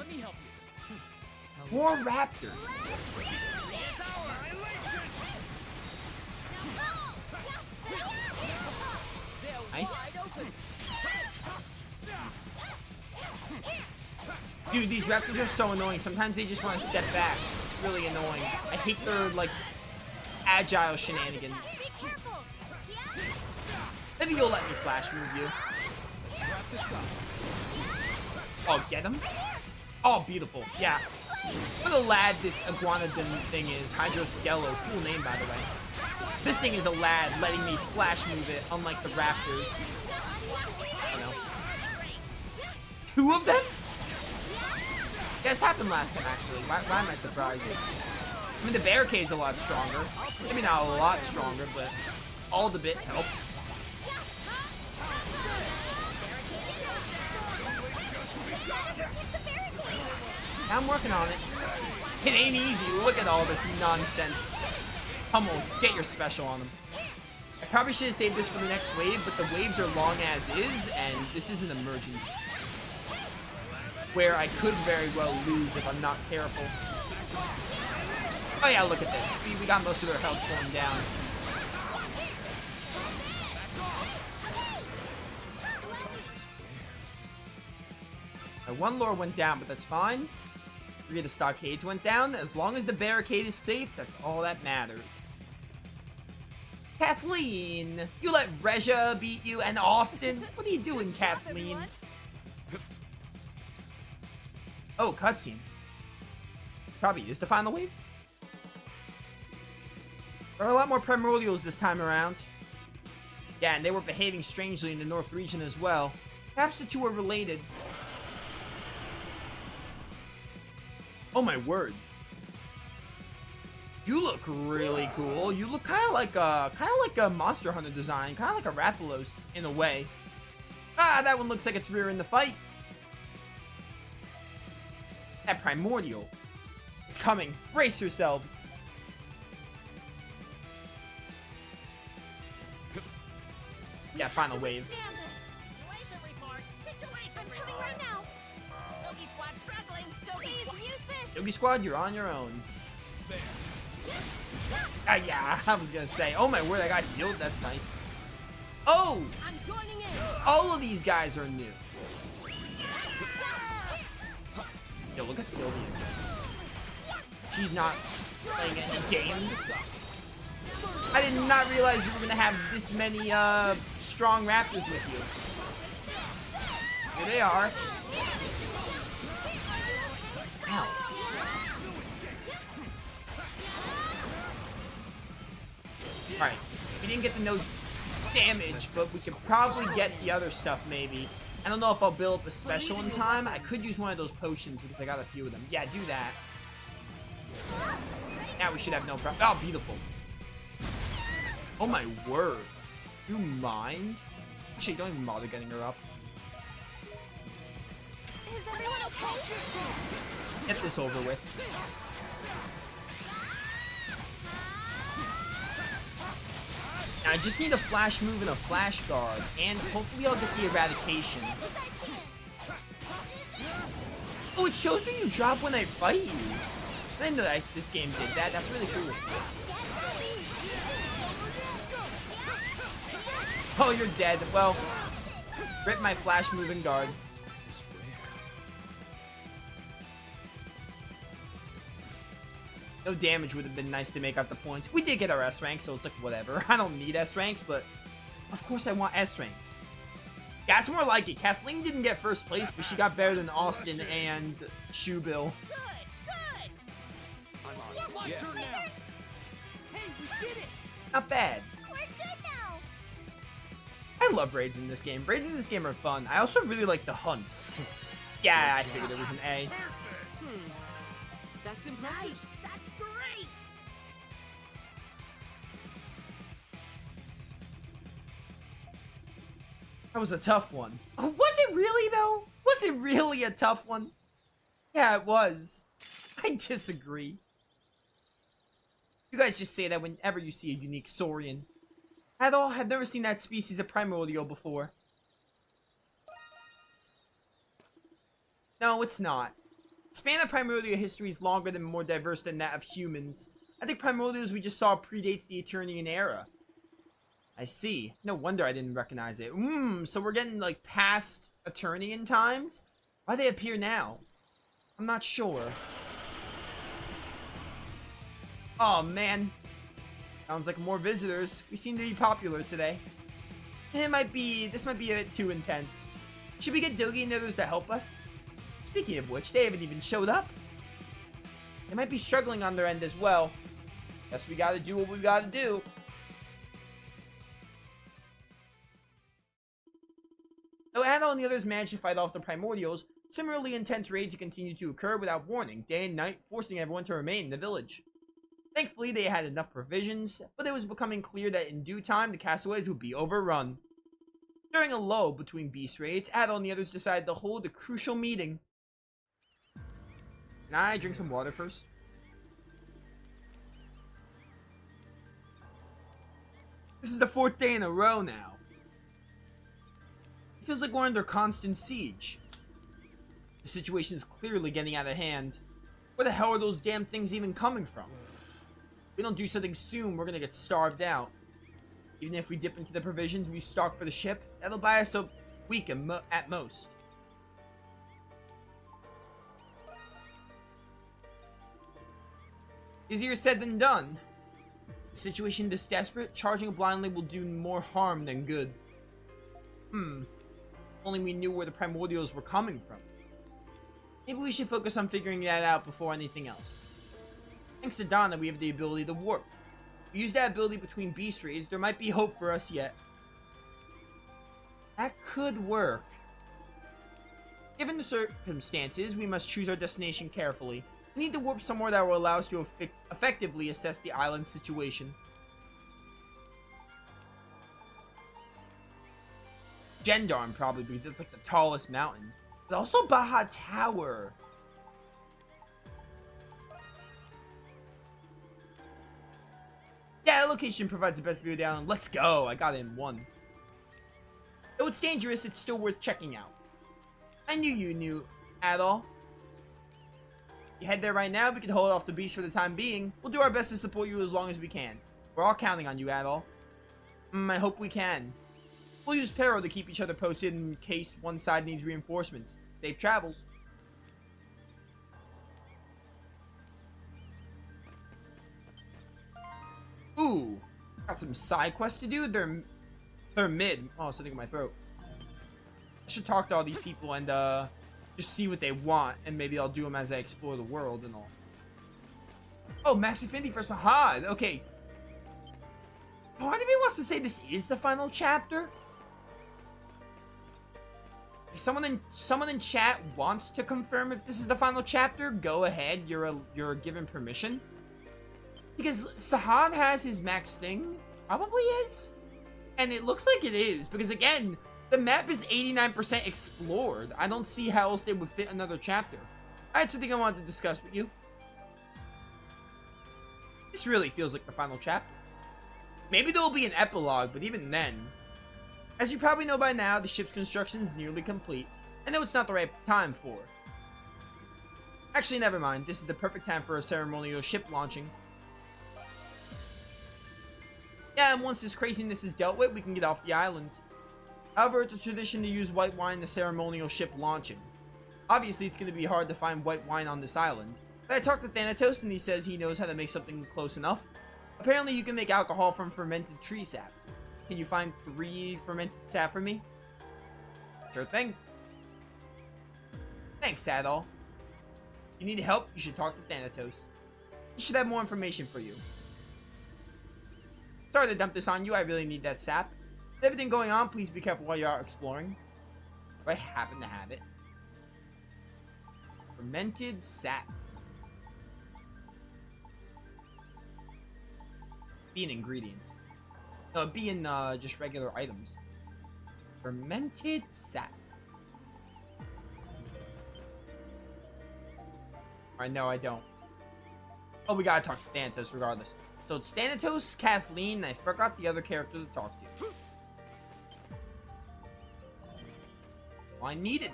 Let me help you. More raptors. Nice. Dude, these raptors are so annoying. Sometimes they just want to step back. It's really annoying. I hate their, like, agile shenanigans. Maybe you'll let me flash move you. Oh, get him? Oh, beautiful. Yeah. What a lad this iguanodon thing is. Hydroskello. Cool name, by the way. This thing is a lad letting me flash move it, unlike the raptors. I know. 2 of them? Yeah, this happened last time, actually. Why am I surprised? I mean, the barricade's a lot stronger. Maybe not a lot stronger, but all the bit helps. I'm working on it. It ain't easy. Look at all this nonsense. Come on, get your special on them. I probably should have saved this for the next wave, but the waves are long as is, and this is an emergency. Where I could very well lose if I'm not careful. Oh yeah, look at this. We got most of their health going down. One lore went down, but that's fine. 3 of the stockades went down. As long as the barricade is safe, that's all that matters. Kathleen! You let Regia beat you and Austin? What are you doing, Kathleen? Oh, cutscene. This probably is the final wave. There are a lot more primordials this time around. Yeah, and they were behaving strangely in the North region as well. Perhaps the two are related. Oh my word. You look really cool. You look kind of like a Monster Hunter design, kind of like a Rathalos in a way. Ah, that one looks like it's rear in the fight. That primordial. It's coming. Brace yourselves. Yeah, final wave. Yogi Squad, you're on your own. Yeah, I was gonna say. Oh my word, I got healed. That's nice. Oh! All of these guys are new. Yo, look at Sylvia. She's not playing any games. I did not realize you were gonna have this many strong raptors with you. Here they are. Ow. Alright, we didn't get the no damage, but we could probably get the other stuff maybe. I don't know if I'll build up a special in time. I could use one of those potions because I got a few of them. Yeah, do that. Now we should have no problem. Oh, beautiful. Oh my word. Do you mind? Actually, don't even bother getting her up. Is everyone okay? Get this over with. Now, I just need a flash move and a flash guard, and hopefully I'll get the eradication. Oh, it shows me you drop when I fight you. I didn't know that this game did that. That's really cool. Oh, you're dead. Well, rip my flash move and guard. No damage would have been nice to make up the points. We did get our S rank, so it's like whatever. I don't need S ranks, but of course I want S ranks. Yeah, it's more like it. Kathleen didn't get first place, but she got better than Austin and Shoebill. Yes, Not bad. we're good now. I love raids in this game. Raids in this game are fun. I also really like the hunts. Yeah, I figured it was an A. That's impressive. Nice. That's great. That was a tough one. Oh, was it really, though? Was it really a tough one? Yeah, it was. I disagree. You guys just say that whenever you see a unique saurian. I've never seen that species of primordial before. No, it's not. Span of primordial history is longer and more diverse than that of humans. I think primordials we just saw predates the Eternian era. I see. No wonder I didn't recognize it. So we're getting, like, past Eternian times? Why they appear now? I'm not sure. Oh, man. Sounds like more visitors. We seem to be popular today. This might be a bit too intense. Should we get Dogi and the others to help us? Speaking of which, they haven't even showed up. They might be struggling on their end as well. Guess we gotta do what we gotta do. Though Adol and the others managed to fight off the primordials, similarly intense raids continued to occur without warning, day and night, forcing everyone to remain in the village. Thankfully, they had enough provisions, but it was becoming clear that in due time, the castaways would be overrun. During a lull between beast raids, Adol and the others decided to hold a crucial meeting. Can I drink some water first? This is the 4th day in a row now. It feels like we're under constant siege. The situation is clearly getting out of hand. Where the hell are those damn things even coming from? If we don't do something soon, we're gonna get starved out. Even if we dip into the provisions we stock for the ship, that'll buy us a week at most. Easier said than done. The situation this desperate, charging blindly will do more harm than good. If only we knew where the primordials were coming from. Maybe we should focus on figuring that out before anything else. Thanks to Donna, we have the ability to warp. If we use that ability between beast raids, there might be hope for us yet. That could work. Given the circumstances, we must choose our destination carefully. We need to warp somewhere that will allow us to effectively assess the island's situation. Gendarme, probably, because it's like the tallest mountain. But also Baja Tower. Yeah, that location provides the best view of the island. Let's go. I got it in 1. Though it's dangerous, it's still worth checking out. I knew you knew, Adol. You head there right now, we can hold off the beast for the time being. We'll do our best to support you as long as we can. We're all counting on you, Adol. I hope we can. We'll use Pero to keep each other posted in case one side needs reinforcements. Safe travels. Ooh, got some side quests to do. They're mid. Oh, something in my throat. I should talk to all these people and just see what they want, and maybe I'll do them as I explore the world and all. Oh, Max Affinity for Sahad. Okay. Part of me wants to say this is the final chapter. If someone in chat wants to confirm if this is the final chapter, go ahead. You're given permission. Because Sahad has his max thing. Probably is. And it looks like it is. Because again, the map is 89% explored. I don't see how else they would fit another chapter. I had something I wanted to discuss with you. This really feels like the final chapter. Maybe there'll be an epilogue, but even then. As you probably know by now, the ship's construction is nearly complete. I know it's not the right time for. Actually, never mind. This is the perfect time for a ceremonial ship launching. Yeah, and once this craziness is dealt with, we can get off the island. However, it's a tradition to use white wine in the ceremonial ship launching. Obviously, it's going to be hard to find white wine on this island. But I talked to Thanatos and he says he knows how to make something close enough. Apparently, you can make alcohol from fermented tree sap. Can you find 3 fermented sap for me? Sure thing. Thanks, Adol. If you need help, you should talk to Thanatos. He should have more information for you. Sorry to dump this on you, I really need that sap. With everything going on, please be careful while you are exploring. If I happen to have it. Fermented sap. Be in ingredients. No, it'd be in just regular items. Fermented sap. Alright, no, I don't. Oh, we gotta talk to Thanatos regardless. So it's Thanatos, Kathleen, and I forgot the other character to talk to. Well, I need it.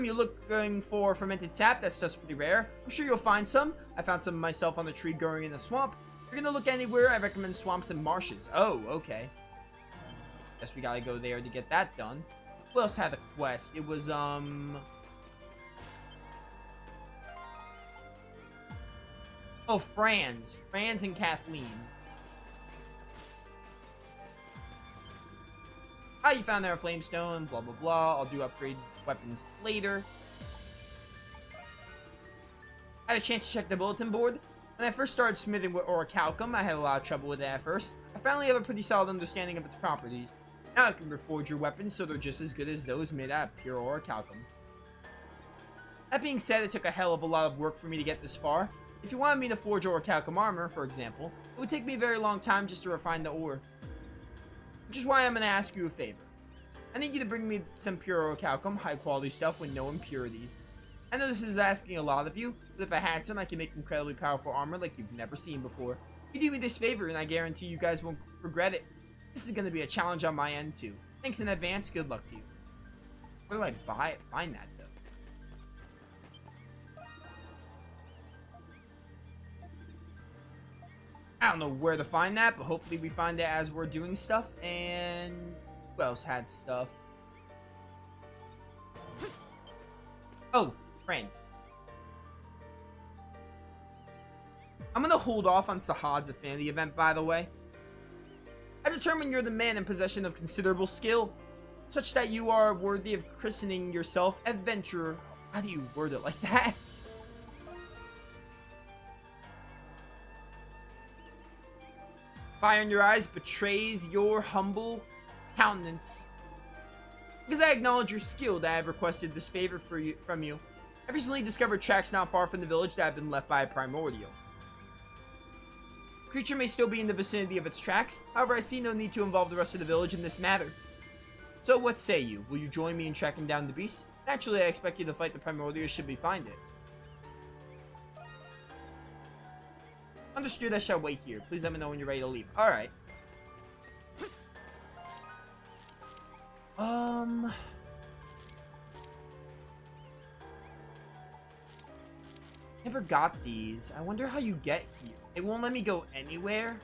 You're looking for fermented sap? That stuff's pretty rare. I'm sure you'll find some. I found some myself on the tree growing in the swamp. If you're gonna look anywhere, I recommend swamps and marshes. Oh, okay. Guess we gotta go there to get that done. Who else had a quest? It was, oh, Franz. Franz and Kathleen. Ah, you found their flamestone, blah, blah, blah. I'll do upgrade weapons later. I had a chance to check the bulletin board. When I first started smithing with orichalcum, I had a lot of trouble with it at first. I finally have a pretty solid understanding of its properties. Now I can reforge your weapons so they're just as good as those made out of pure orichalcum. That being said, it took a hell of a lot of work for me to get this far. If you wanted me to forge orichalcum armor, for example, it would take me a very long time just to refine the ore. Which is why I'm going to ask you a favor. I need you to bring me some pure orichalcum, high quality stuff with no impurities. I know this is asking a lot of you, but if I had some, I can make incredibly powerful armor like you've never seen before. You do me this favor, and I guarantee you guys won't regret it. This is going to be a challenge on my end, too. Thanks in advance, good luck to you. Where do I find that, though? I don't know where to find that, but hopefully we find it as we're doing stuff. And who else had stuff? Oh, friends. I'm gonna hold off on Sahad's affinity event, by the way. I determine you're the man in possession of considerable skill, such that you are worthy of christening yourself adventurer. How do you word it like that? Fire in your eyes betrays your humble countenance. Because I acknowledge your skill that I have requested this favor from you. I recently discovered tracks not far from the village that have been left by a primordial. The creature may still be in the vicinity of its tracks, however I see no need to involve the rest of the village in this matter. So what say you? Will you join me in tracking down the beast? Naturally, I expect you to fight the primordial should we find it. Understood, I shall wait here. Please let me know when you're ready to leave. Alright. Never got these. I wonder how you get here. It won't let me go anywhere.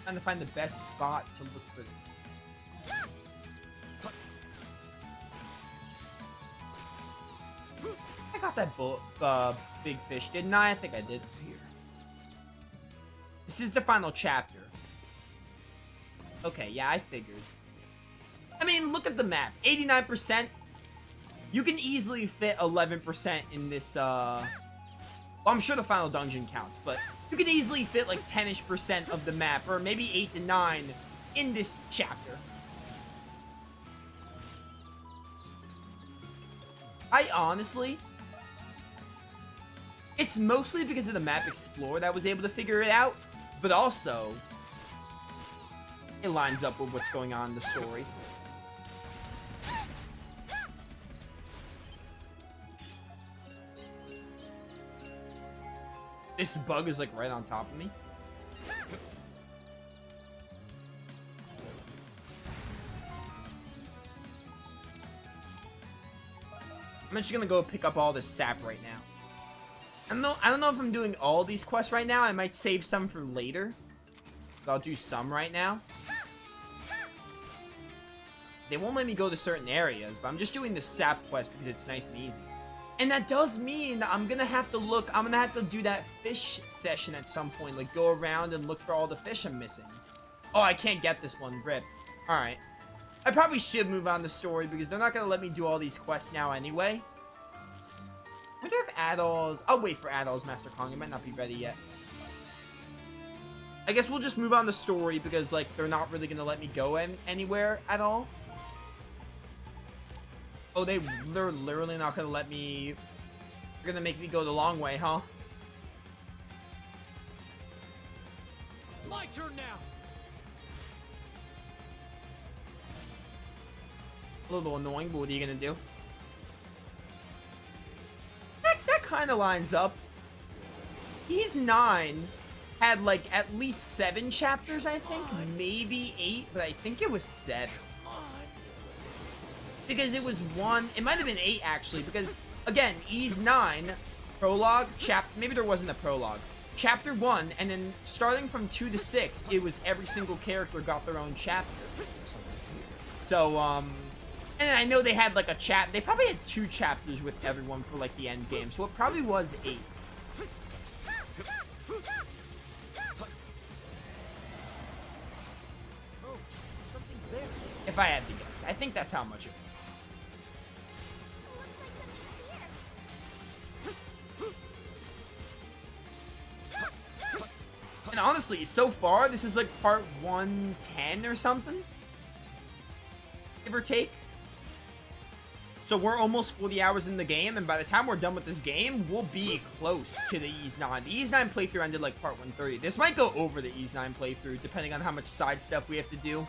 Trying to find the best spot to look for this. I got that big fish, didn't I? I think I did. This is the final chapter. Okay, yeah, I figured. I mean, look at the map. 89%. You can easily fit 11% in this, well, I'm sure the final dungeon counts, but you can easily fit like 10-ish% of the map, or maybe 8 to 9 in this chapter. I honestly, it's mostly because of the map explored I was able to figure it out, but also it lines up with what's going on in the story. This bug is like right on top of me. I'm just gonna go pick up all this sap right now. I don't know if I'm doing all these quests right now. I might save some for later. But I'll do some right now. They won't let me go to certain areas, but I'm just doing the sap quest because it's nice and easy. And that does mean I'm gonna have to do that fish session at some point. Like, go around and look for all the fish I'm missing. Oh, I can't get this one. Rip. Alright. I probably should move on the story because they're not gonna let me do all these quests now anyway. I wonder if Adol's... I'll wait for Adol's Master Kong. It might not be ready yet. I guess we'll just move on the story because, like, they're not really gonna let me go anywhere at all. Oh, they're literally not gonna let me... They're gonna make me go the long way, huh? My turn now. A little annoying, but what are you gonna do? That kind of lines up. These 9 had like at least 7 chapters, I think, maybe 8, but I think it was 7. Because it was 1, it might have been 8 actually, because again, Ys 9, prologue, maybe there wasn't a prologue. Chapter 1, and then starting from 2 to 6, it was every single character got their own chapter. So, and I know they had like they probably had 2 chapters with everyone for like the end game, so it probably was 8. Oh, something's there. If I had to guess. I think that's how much it was. Looks like something's here. And honestly, so far, this is like part 110 or something. Give or take. So we're almost 40 hours in the game, and by the time we're done with this game, we'll be close to the Ys 9. The Ys 9 playthrough ended like part 130. This might go over the Ys 9 playthrough, depending on how much side stuff we have to do.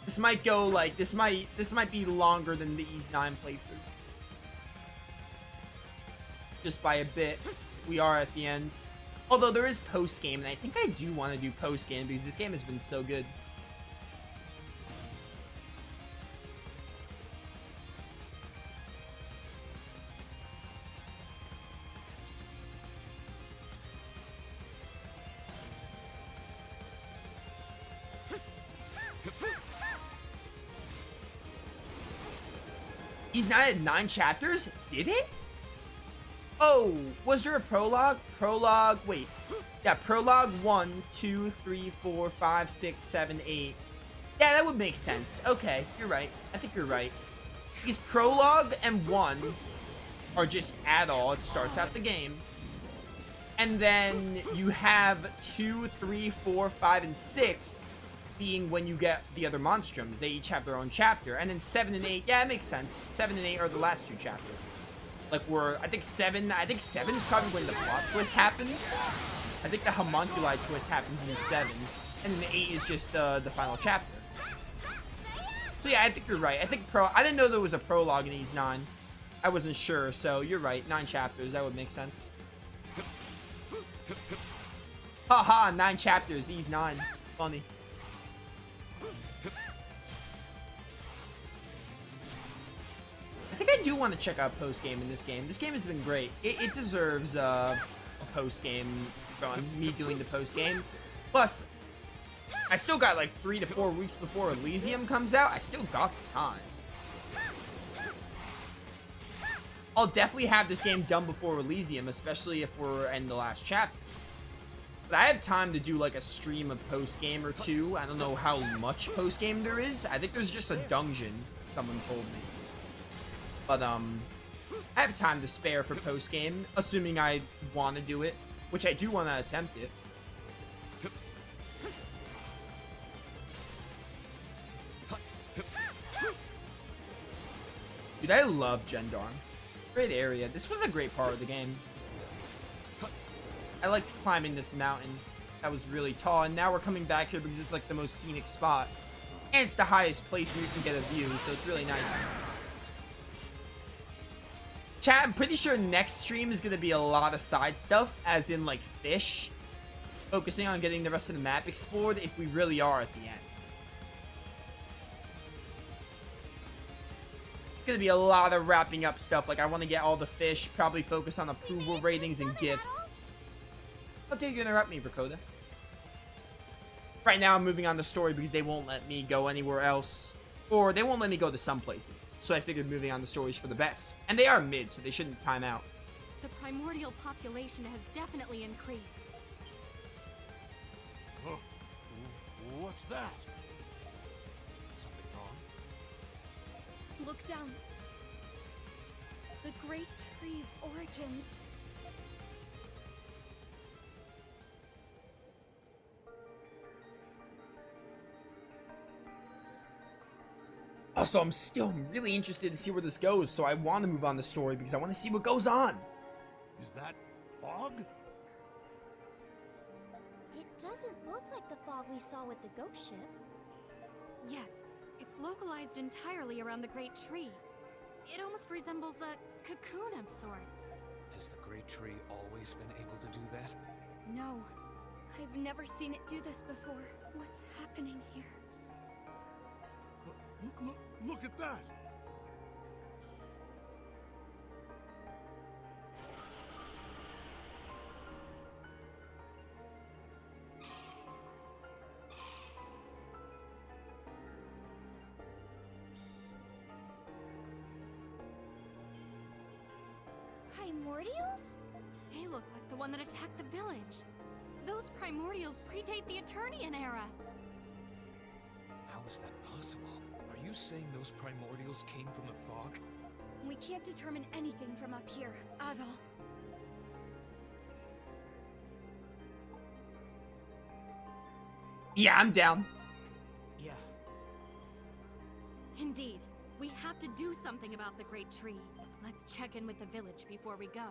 This might go like, this might be longer than the Ys 9 playthrough. Just by a bit. We are at the end. Although there is post-game, and I think I do want to do post-game because this game has been so good. Ys 9 had 9 chapters? Did it? Oh, was there a prologue? Prologue, wait. Yeah, prologue 1, 2, 3, 4, 5, 6, 7, 8. Yeah, that would make sense. Okay, you're right. I think you're right. Because prologue and 1 are just add-all. It starts out the game. And then you have 2, 3, 4, 5, and 6 being when you get the other monstrums. They each have their own chapter. And then 7 and 8, yeah, it makes sense. 7 and 8 are the last 2 chapters. Like I think 7 is probably when the plot twist happens. I think the homunculi twist happens in 7. And then 8 is just the final chapter. So yeah, I think you're right. I didn't know there was a prologue in Ys 9. I wasn't sure, so you're right. 9 chapters, that would make sense. Haha, 9 chapters, Ys 9. Funny. I think I do want to check out post-game in this game. This game has been great. It deserves a post-game run, me doing the post-game. Plus, I still got like 3 to 4 weeks before Elysium comes out. I still got the time. I'll definitely have this game done before Elysium, especially if we're in the last chapter. But I have time to do like a stream of post-game or 2. I don't know how much post-game there is. I think there's just a dungeon, someone told me. But, I have time to spare for post-game, assuming I want to do it, which I do want to attempt it. Dude, I love Gendarme. Great area. This was a great part of the game. I liked climbing this mountain. That was really tall, and now we're coming back here because it's like the most scenic spot. And it's the highest place where you can get a view, so it's really nice. Chat, I'm pretty sure next stream is going to be a lot of side stuff, as in, like, fish. Focusing on getting the rest of the map explored if we really are at the end. It's going to be a lot of wrapping up stuff. Like, I want to get all the fish, probably focus on approval ratings and gifts. How dare you interrupt me, Rakoda? Right now, I'm moving on the story because they won't let me go anywhere else. Or they won't let me go to some places. So I figured moving on the stories for the best. And they are mid, so they shouldn't time out. The primordial population has definitely increased. Oh, what's that? Something wrong? Look down. The great tree of origins. Also, I'm still really interested to see where this goes, so I want to move on the story because I want to see what goes on. Is that fog? It doesn't look like the fog we saw with the ghost ship. Yes, it's It's localized entirely around the Great Tree. It almost resembles a cocoon of sorts. Has the Great Tree always been able to do that? No. I've never seen it do this before. What's happening here? Look at that! Primordials? They look like the one that attacked the village. Those primordials predate the Eternian era. How is that possible? Are you saying those primordials came from the fog? We can't determine anything from up here, at all. Yeah, I'm down. Yeah. Indeed. We have to do something about the Great Tree. Let's check in with the village before we go.